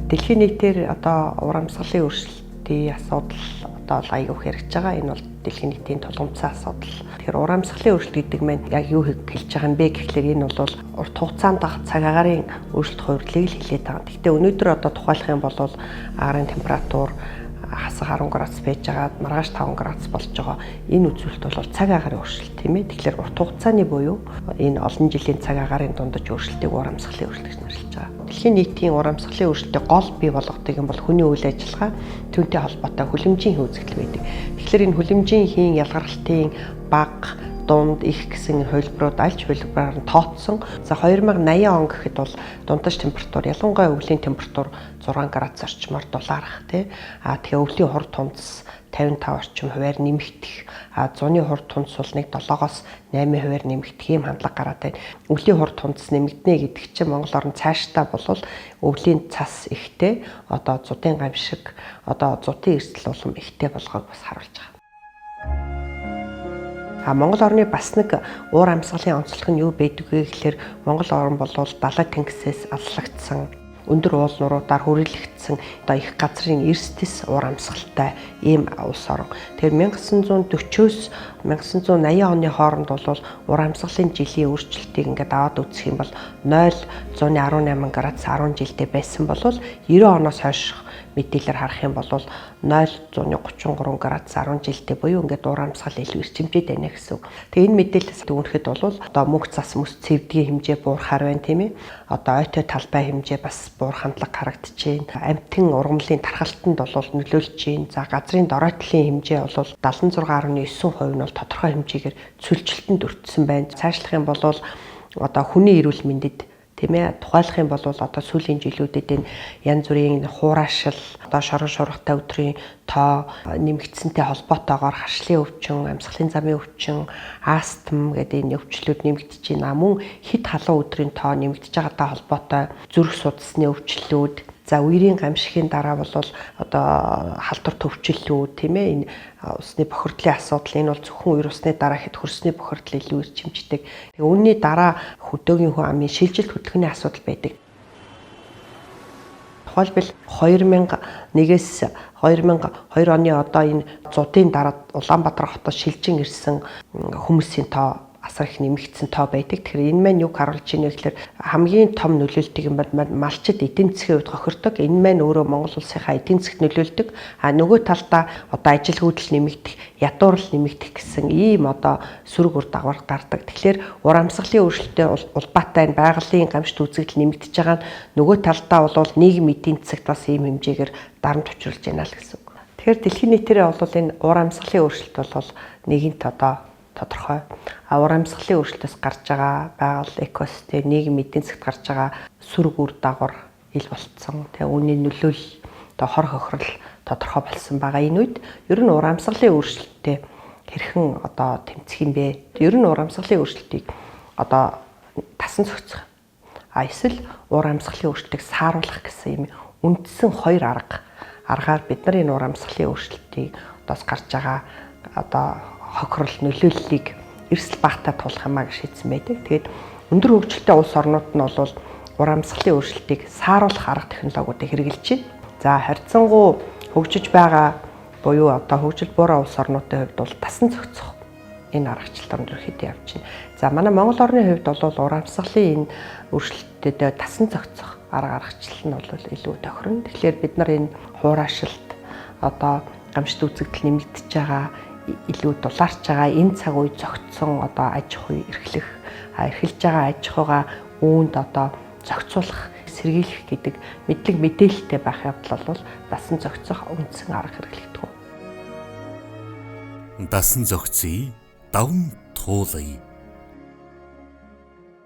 Дэлхийн нийтээр одоо урамсгалын өөрчлөлтийн асуудал одоо аягүй хэрэгж байгаа. Энэ бол дэлхийн нийтийн тулгымцсан асуудал. Тэгэхээр урамсгалын өөрчлөлт гэдэг нь яг юу хэлж байгаа юм бэ гэхлээр энэ бол урт хугацаанд цаг агаарын өөрчлөлт хувирлыг л хэлээд байгаа. Гэхдээ өнөөдөр одоо тухайлах юм бол агаарын температур хасах 10 градус байж байгаад маргааш 5 градус болж байгаа. Энэ үзүүлэлт бол цаг агаарын өөрчлөлт тийм ээ. Тэгэхээр урт хугацааны буюу энэ олон жилийн цаг агаарын дундаж өөрчлөлтийг урамсгалын өөрчлөлт гэж нэрлэж байгаа. Дэлхийн нийтийн урамсгалын өөрчлөлтөд гол бий болгодог юм бол хүний үйл ажиллагаа түүнтэй холбоотой хүлэмжийн үзэгдэл байдаг. Тэгэхээр энэ хүлэмжийн хийн ялгаралтын бага дунд их гэсэн хувилбарууд аль ч хувилбараар нь тооцсон. За 2080 он гэхэд бол дундаж температур ялангуяа өвлийн температур 6 градус орчмоор дулаарах тий. Тэгэхээр өвлийн хур тунц 55 орчим хувиар нэмэгдэх. Зуны хур тунц бол нэг 7-оос 8 хувиар нэмэгдэх юм хандлага гараад байна. Өвлийн хур тунц нэмэгдэнэ гэдэг чинь Монгол орн цаашдаа болвол өвлийн цас ихтэй одоо зудын гамшиг одоо зутын эрсдэл улам ихтэй болгоог бас харуулж байгаа. Монгол орны бас нэг уур амьсгалын онцлог нь юу байдаг вэ гэхээр Монгол орн бол далай тэнгисээс аллагдсан өндөр уул нуруудаар хүрээлэгдсэн одоо их газрын эрсдэс уур амьсгалтай ийм улс орн. Тэгэхээр 1940-с 1980 оны хооронд бол уур амьсгалын жилийн өөрчлөлтийг ингээд аваад үзэх юм бол 0.18 градус 10 жилдээ байсан бол 90 оноос хойш мэдээлэлээр харах юм бол 0.33 градус 10 жилдээ буюу ингээд уур амьсгал илүү эрчимтэй байна гэсэн үг. Тэгээ энэ мэдээлэлээс дүгнэхэд бол одоо мөнх цас мэс цэвдгийн хэмжээ буурахаар байна тийм ээ. Одоо ойтой талбай хэмжээ бас буурах хандлага харагдчихээн. Амтэн ургамлын тархалтанд бол нөлөөлж байна. За газрын доройтлын хэмжээ бол 76.9% нь бол тодорхой хэмжээгээр цөлжилтөнд өртсөн байна. Цаашлах юм бол одоо хүний эрүүл мэндэд тийм ээ тухайлах юм бол одоо сүүлийн жилүүдэд энэ янз бүрийн хуурашил одоо шорон шургатай өдрийн тоо нэмэгдсэнтэй холбоотойгоор харшлын өвчин, амьсгалын замын өвчин, астм гэдэг энэ өвчлүүд нэмэгдэж байна. Мөн хэд халуун өдрийн тоо нэмэгдэж байгаатай холбоотой зүрх судасны өвчлүүд. За үерийн гамшигын дараа бол одоо халдвар төвчлүүд тийм ээ энэ усны бохирдлын асуудал энэ бол зөвхөн үер усны дараа хэд хөрсний бохирдол илүү эрчимждэг. Тэгээ үүний дараа хөдөөгийн хүн амын шилжилт хөдөлгөөний асуудал байдаг. Тухайлбал 2001-ээс 2002 оны одоо энэ зуудын дараа Улаанбаатар хотод шилжин ирсэн хүмүүсийн тоо асар их нэмэгдсэн тоо байдаг. Тэгэхээр энэ маань юг харуулж байна вэ гэхээр хамгийн том нөлөөлтийг малчид эдийн засгийн хувьд хохирдог. Энэ маань өөрөө Монгол улсынхаа эдийн засгт нөлөөлдөг. Нөгөө талдаа одоо ажилгүйдэл нэмэгдэх, ядуурл нэмэгдэх гэсэн ийм одоо сөрөг үр дагавар гардаг. Тэгэхээр ур амьсгалын өөрчлөлтөд улбаатай байгалийн гамшигт үзэгдэл нэмэгдэж байгаа нь нөгөө талдаа бол нийгэм эдийн засагт бас ийм хэмжээгээр дарамт учруулж байна л гэсэн үг. Тэгэхээр дэлхийн нийтээрээ бол энэ ур амьсгалын өөрчлөлт бол нэгэнт одоо тодорхой. Ур амьсгалын өөрчлөлтөөс гарч байгаа байгаль экосистем, нийгэм эдийн засгт гарч байгаа сөрөг үр дагавар ил болцсон. Тэгээ үүний нөлөөлөл одоо хор хохирол тодорхой болсон байгаа. Энэ үед ер нь ур амьсгалын өөрчлөлттэй хэрхэн одоо тэмцэх юм бэ? Ер нь ур амьсгалын өөрчлөлтийг одоо тасан зохицох. Эсвэл ур амьсгалын өөрчлөлтийг сааруулах гэсэн юм үндсэн хоёр аргаар бид нар энэ ур амьсгалын өөрчлөлтийг одоос гарч байгаа одоо хохирол нөлөөллийг эрсдэл багтаа туулах юмаа гэж шийдсэн байдаг. Тэгээд өндөр хөгжилтэй улс орнууд нь бол ур амьсгалын өөрчлөлтийг сааруулах арга технологиудыг хэрэгжилж байна. За харьцангуй хөгжиж байгаа буюу одоо хөгжил буураа улс орнуудын хувьд бол тасан зохицох энэ аргачлалаар ерөөхдөө явж байна. За манай Монгол орны хувьд бол ур амьсгалын энэ өөрчлөлтөд тасан зохицох арга аргачлал нь бол илүү тохирно. Тэгэхээр бид нар энэ хуурашилт одоо гамшигт үзэгдэл нэмэгдэж байгаа илүү дулаарч байгаа энэ цаг үе зөгцсөн одоо аж ахуй эрхэлж байгаа аж ахуйгаа үүнд одоо зохицуулах, сэргийлэх гэдэг мэдлэг мэдээлэлтэй байх явдал бол дасан зохицох үндсэн арга хэрэглэгдэх. Дасан зохицъя, давн туулъя.